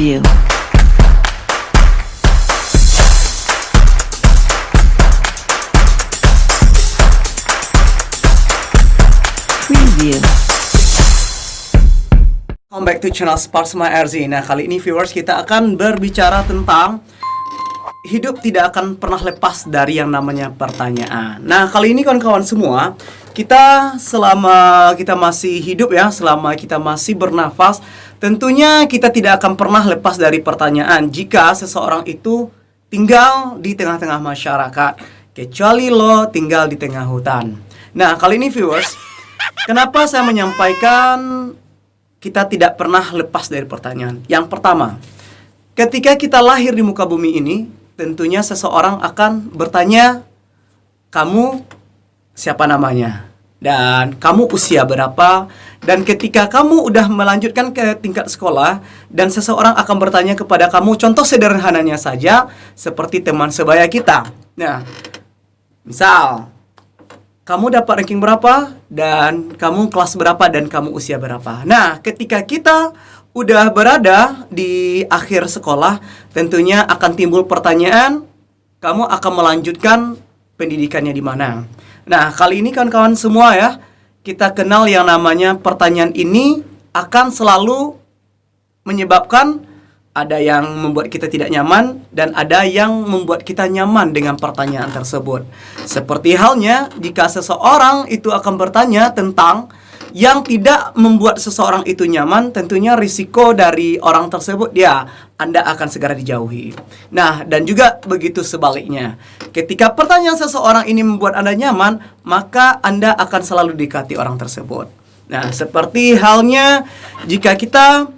Preview. Preview. Welcome back to channel Sparsma RZ. Nah, kali ini viewers kita akan berbicara tentang hidup tidak akan pernah lepas dari yang namanya pertanyaan. Nah, kali ini kawan-kawan semua, kita selama kita masih hidup ya, selama kita masih bernafas, tentunya kita tidak akan pernah lepas dari pertanyaan jika seseorang itu tinggal di tengah-tengah masyarakat, kecuali lo tinggal di tengah hutan. Nah, kali ini viewers, kenapa saya menyampaikan kita tidak pernah lepas dari pertanyaan? Yang pertama, ketika kita lahir di muka bumi ini, tentunya seseorang akan bertanya, kamu siapa namanya? Dan kamu usia berapa? Dan ketika kamu udah melanjutkan ke tingkat sekolah, dan seseorang akan bertanya kepada kamu, contoh sederhananya saja, seperti teman sebaya kita. Nah, misal, kamu dapat ranking berapa, dan kamu kelas berapa, dan kamu usia berapa. Nah, ketika kita udah berada di akhir sekolah, tentunya akan timbul pertanyaan, kamu akan melanjutkan pendidikannya di mana. Nah, kali ini kawan-kawan semua ya, kita kenal yang namanya pertanyaan ini akan selalu menyebabkan ada yang membuat kita tidak nyaman dan ada yang membuat kita nyaman dengan pertanyaan tersebut. Seperti halnya jika seseorang itu akan bertanya tentang yang tidak membuat seseorang itu nyaman, tentunya risiko dari orang tersebut Anda akan segera dijauhi. Nah, dan juga begitu sebaliknya. Ketika pertanyaan seseorang ini membuat Anda nyaman, maka Anda akan selalu didekati orang tersebut. Nah, seperti halnya jika kita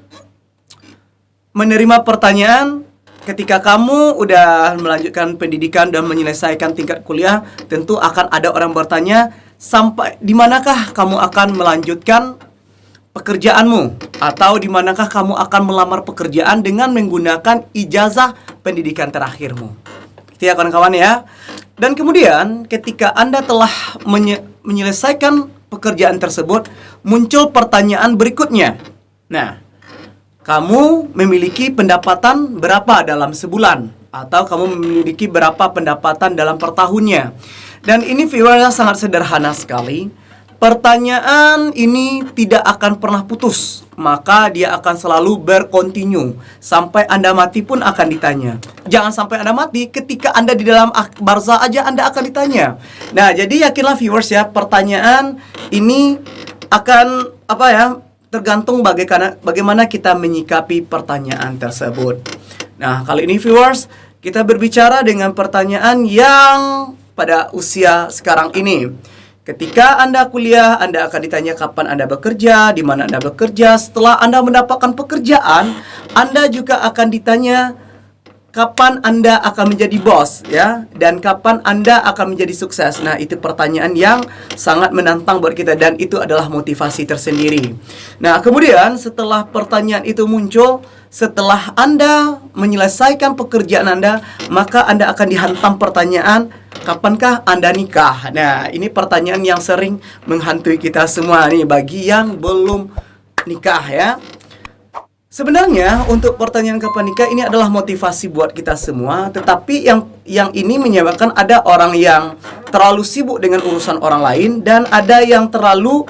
menerima pertanyaan ketika kamu udah melanjutkan pendidikan dan menyelesaikan tingkat kuliah, tentu akan ada orang bertanya, sampai di manakah kamu akan melanjutkan pekerjaanmu? Atau di manakah kamu akan melamar pekerjaan dengan menggunakan ijazah pendidikan terakhirmu? Itu ya kawan-kawan ya. Dan kemudian ketika Anda telah menyelesaikan pekerjaan tersebut, muncul pertanyaan berikutnya. Nah, kamu memiliki pendapatan berapa dalam sebulan? Atau kamu memiliki berapa pendapatan dalam per tahunnya? Dan ini viewernya sangat sederhana sekali. Pertanyaan ini tidak akan pernah putus, maka dia akan selalu berkontinu sampai Anda mati pun akan ditanya. Jangan sampai Anda mati, ketika Anda di dalam barzah aja Anda akan ditanya. Nah, jadi yakinlah viewers ya, pertanyaan ini akan tergantung bagaimana kita menyikapi pertanyaan tersebut. Nah, kali ini viewers, kita berbicara dengan pertanyaan yang pada usia sekarang ini. Ketika Anda kuliah, Anda akan ditanya kapan Anda bekerja, di mana Anda bekerja. Setelah Anda mendapatkan pekerjaan, Anda juga akan ditanya kapan Anda akan menjadi bos ya, dan kapan Anda akan menjadi sukses. Nah, itu pertanyaan yang sangat menantang buat kita dan itu adalah motivasi tersendiri. Nah, kemudian setelah pertanyaan itu muncul, setelah Anda menyelesaikan pekerjaan Anda, maka Anda akan dihantam pertanyaan, kapankah Anda nikah? Nah, ini pertanyaan yang sering menghantui kita semua nih bagi yang belum nikah ya. Sebenarnya untuk pertanyaan kapan nikah ini adalah motivasi buat kita semua, tetapi yang ini menyebabkan ada orang yang terlalu sibuk dengan urusan orang lain dan ada yang terlalu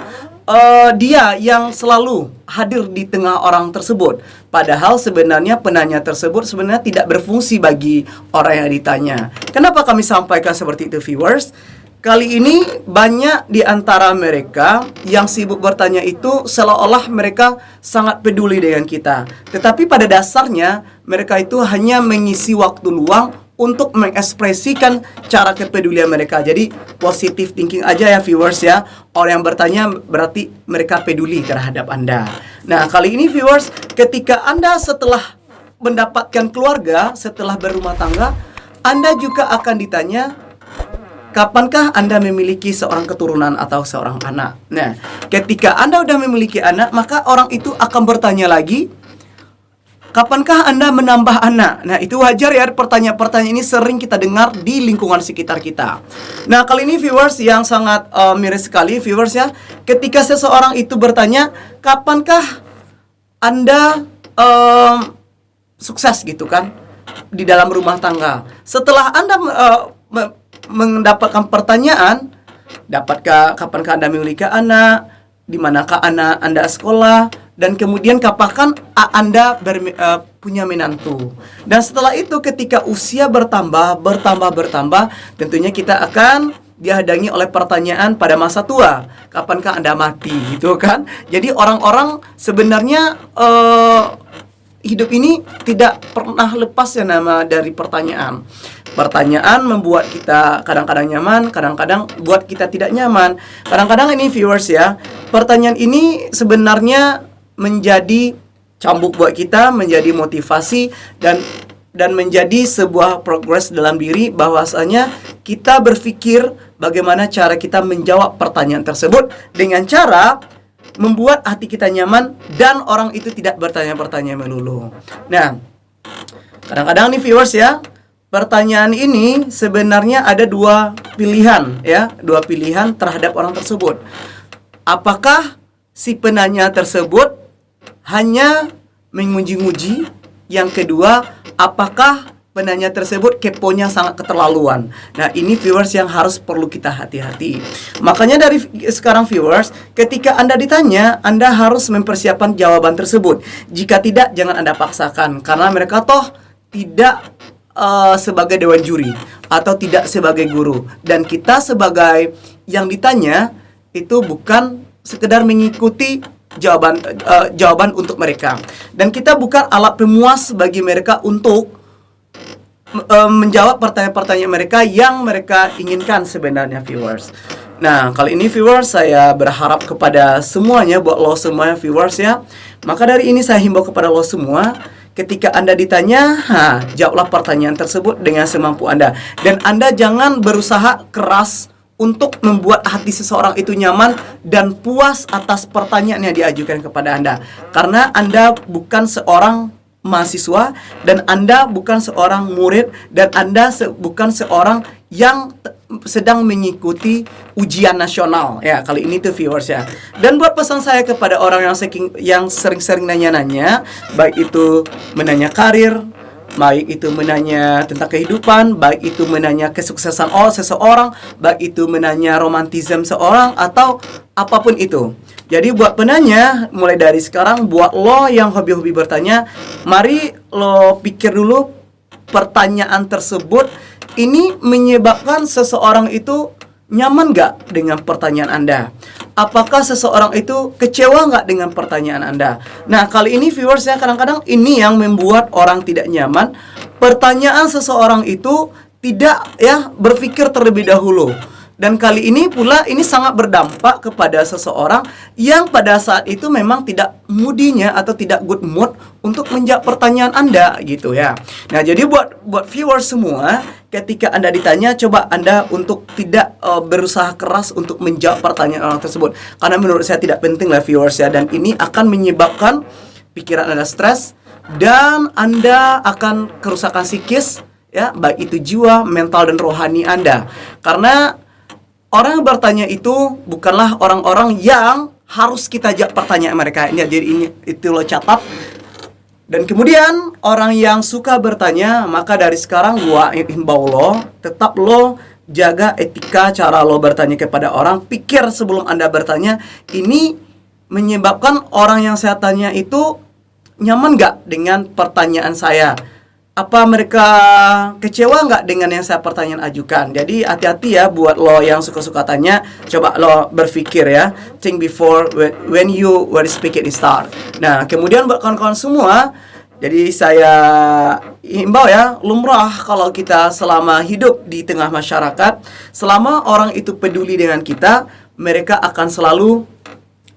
dia yang selalu hadir di tengah orang tersebut. Padahal sebenarnya penanya tersebut sebenarnya tidak berfungsi bagi orang yang ditanya. Kenapa kami sampaikan seperti itu viewers? Kali ini banyak di antara mereka yang sibuk bertanya itu seolah-olah mereka sangat peduli dengan kita. Tetapi pada dasarnya mereka itu hanya mengisi waktu luang untuk mengekspresikan cara kepedulian mereka. Jadi positive thinking aja ya viewers ya. Orang yang bertanya berarti mereka peduli terhadap Anda. Nah, kali ini viewers, ketika Anda setelah mendapatkan keluarga, setelah berumah tangga, Anda juga akan ditanya, kapankah Anda memiliki seorang keturunan atau seorang anak? Nah, ketika Anda udah memiliki anak, maka orang itu akan bertanya lagi, kapankah Anda menambah anak? Nah, itu wajar ya, pertanyaan-pertanyaan ini sering kita dengar di lingkungan sekitar kita. Nah, kali ini viewers yang sangat miris sekali, viewers ya, ketika seseorang itu bertanya, kapankah Anda sukses gitu kan di dalam rumah tangga. Setelah Anda mendapatkan pertanyaan, dapatkah kapankah Anda memiliki anak, di manakah anak Anda sekolah, dan kemudian kapan Anda punya menantu. Dan setelah itu ketika usia bertambah, tentunya kita akan dihadang oleh pertanyaan pada masa tua, kapankah Anda mati, gitu kan? Jadi orang-orang sebenarnya hidup ini tidak pernah lepas ya nama dari pertanyaan. Pertanyaan membuat kita kadang-kadang nyaman, kadang-kadang buat kita tidak nyaman. Kadang-kadang ini viewers ya, pertanyaan ini sebenarnya menjadi cambuk buat kita, menjadi motivasi dan menjadi sebuah progres dalam diri, bahwasanya kita berpikir bagaimana cara kita menjawab pertanyaan tersebut dengan cara membuat hati kita nyaman dan orang itu tidak bertanya-bertanya melulu. Nah, kadang-kadang nih viewers ya, pertanyaan ini sebenarnya ada dua pilihan ya, dua pilihan terhadap orang tersebut. Apakah si penanya tersebut hanya menguji-nguji? Yang kedua, apakah penanya tersebut keponya sangat keterlaluan? Nah, ini viewers yang harus perlu kita hati-hati. Makanya dari sekarang viewers, ketika Anda ditanya, Anda harus mempersiapkan jawaban tersebut. Jika tidak, jangan Anda paksakan, karena mereka toh tidak sebagai dewan juri atau tidak sebagai guru. Dan kita sebagai yang ditanya itu bukan sekedar mengikuti jawaban untuk mereka. Dan kita bukan alat pemuas bagi mereka untuk menjawab pertanyaan-pertanyaan mereka yang mereka inginkan sebenarnya viewers. Nah, kali ini viewers saya berharap kepada semuanya, buat lo semuanya viewers ya. Maka dari ini saya himbau kepada lo semua, ketika Anda ditanya, jawablah pertanyaan tersebut dengan semampu Anda. Dan Anda jangan berusaha keras untuk membuat hati seseorang itu nyaman dan puas atas pertanyaan yang diajukan kepada Anda. Karena Anda bukan seorang mahasiswa, dan Anda bukan seorang murid, dan Anda bukan seorang yang sedang mengikuti ujian nasional ya, kali ini tuh viewers ya. Dan buat pesan saya kepada orang yang sering-sering nanya-nanya, baik itu menanya karir, baik itu menanya tentang kehidupan, baik itu menanya kesuksesan seseorang, baik itu menanya romantisme seorang, atau apapun itu. Jadi buat penanya, mulai dari sekarang, buat lo yang hobi-hobi bertanya, mari lo pikir dulu pertanyaan tersebut ini menyebabkan seseorang itu nyaman gak dengan pertanyaan Anda? Apakah seseorang itu kecewa gak dengan pertanyaan Anda? Nah, kali ini viewers ya, kadang-kadang ini yang membuat orang tidak nyaman. Pertanyaan seseorang itu tidak ya berpikir terlebih dahulu. Dan kali ini pula ini sangat berdampak kepada seseorang yang pada saat itu memang tidak moodinya atau tidak good mood untuk menjawab pertanyaan Anda gitu ya. Nah, jadi buat viewers semua, ketika Anda ditanya, coba Anda untuk tidak berusaha keras untuk menjawab pertanyaan orang tersebut, karena menurut saya tidak penting lah viewers ya. Dan ini akan menyebabkan pikiran Anda stres dan Anda akan kerusakan psikis ya, baik itu jiwa, mental dan rohani Anda. Karena orang yang bertanya itu bukanlah orang-orang yang harus kita jawab pertanyaan mereka. Jadi ini itu lo catat. Dan kemudian orang yang suka bertanya, maka dari sekarang gua himbau lo, tetap lo jaga etika cara lo bertanya kepada orang. Pikir sebelum Anda bertanya, ini menyebabkan orang yang saya tanya itu nyaman gak dengan pertanyaan saya? Apa mereka kecewa nggak dengan yang saya pertanyaan ajukan? Jadi hati-hati ya buat lo yang suka-suka tanya. Coba lo berpikir ya, think before when you were speaking it start. Nah, kemudian buat kawan-kawan semua, jadi saya himbau ya, lumrah kalau kita selama hidup di tengah masyarakat, selama orang itu peduli dengan kita, mereka akan selalu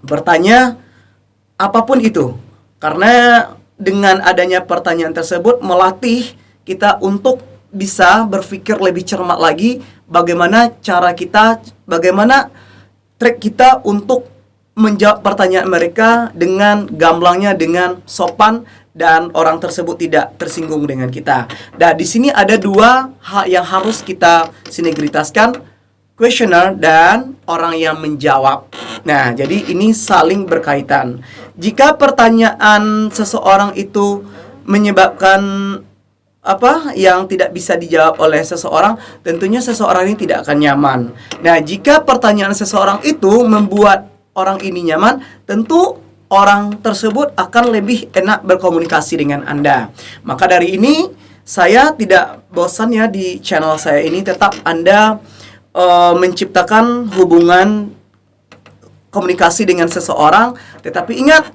bertanya apapun itu. Karena dengan adanya pertanyaan tersebut melatih kita untuk bisa berpikir lebih cermat lagi bagaimana cara kita, bagaimana trik kita untuk menjawab pertanyaan mereka dengan gamblangnya, dengan sopan, dan orang tersebut tidak tersinggung dengan kita. Dan di sini ada dua hal yang harus kita sinergitaskan, questioner dan orang yang menjawab. Nah, jadi ini saling berkaitan. Jika pertanyaan seseorang itu menyebabkan apa yang tidak bisa dijawab oleh seseorang, tentunya seseorang ini tidak akan nyaman. Nah, jika pertanyaan seseorang itu membuat orang ini nyaman, tentu orang tersebut akan lebih enak berkomunikasi dengan Anda. Maka dari ini, saya tidak bosan ya di channel saya ini, tetap Anda menciptakan hubungan komunikasi dengan seseorang. Tetapi ingat,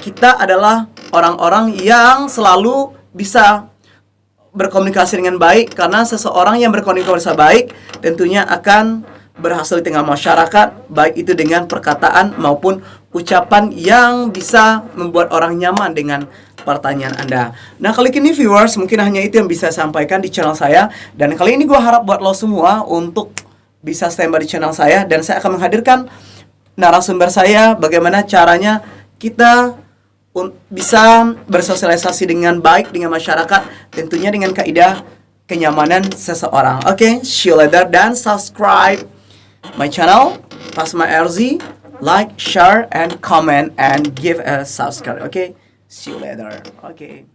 kita adalah orang-orang yang selalu bisa berkomunikasi dengan baik, karena seseorang yang berkomunikasi baik tentunya akan berhasil di tengah masyarakat, baik itu dengan perkataan maupun ucapan yang bisa membuat orang nyaman dengan pertanyaan Anda. Nah, kali ini viewers, mungkin hanya itu yang bisa saya sampaikan di channel saya. Dan kali ini gue harap buat lo semua untuk bisa standby di channel saya, dan saya akan menghadirkan narasumber saya bagaimana caranya kita bisa bersosialisasi dengan baik dengan masyarakat, tentunya dengan kaidah kenyamanan seseorang. Oke, see you later, dan subscribe my channel Pasma RZ, like, share, and comment, and give a subscribe. Okay, see you later. Okay.